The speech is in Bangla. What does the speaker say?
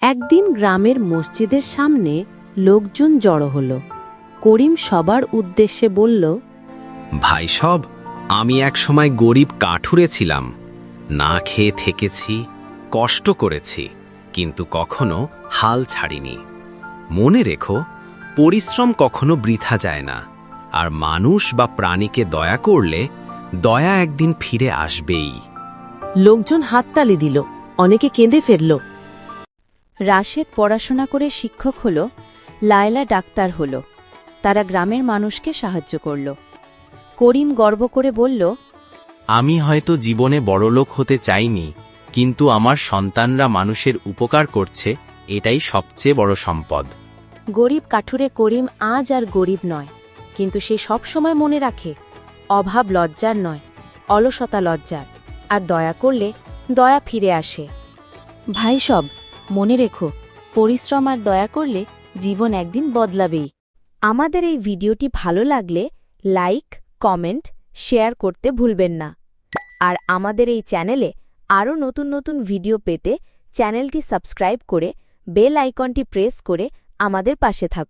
একদিন গ্রামের মসজিদের সামনে লোকজন জড়ো হলো। করিম সবার উদ্দেশ্যে বলল, ভাই সব, আমি একসময় গরিব কাঠুরে ছিলাম। না খেয়ে থেকেছি, কষ্ট করেছি, কিন্তু কখনো হাল ছাড়িনি। মনে রেখো, পরিশ্রম কখনো বৃথা যায় না, আর মানুষ বা প্রাণীকে দয়া করলে দয়া একদিন ফিরে আসবেই। লোকজন হাততালি দিল, অনেকে কেঁদে ফেলল। রাশেদ পড়াশোনা করে শিক্ষক হল, লায়লা ডাক্তার হল। তারা গ্রামের মানুষকে সাহায্য করল। করিম গর্ব করে বলল, আমি হয়তো জীবনে বড়লোক হতে চাইনি, কিন্তু আমার সন্তানরা মানুষের উপকার করছে, এটাই সবচেয়ে বড় সম্পদ। গরিব কাঠুরে করিম আজ আর গরিব নয়, কিন্তু সে সবসময় মনে রাখে, অভাব লজ্জার নয়, অলসতা লজ্জার, আর দয়া করলে দয়া ফিরে আসে। ভাই সব, মনে রেখো, পরিশ্রম আর দয়া করলে জীবন একদিন বদলাবেই। আমাদের এই ভিডিওটি ভালো লাগলে লাইক, কমেন্ট, শেয়ার করতে ভুলবেন না। আর আমাদের এই চ্যানেলে আরও নতুন নতুন ভিডিও পেতে চ্যানেলটি সাবস্ক্রাইব করে বেল আইকনটি প্রেস করে আমাদের পাশে থাকুন।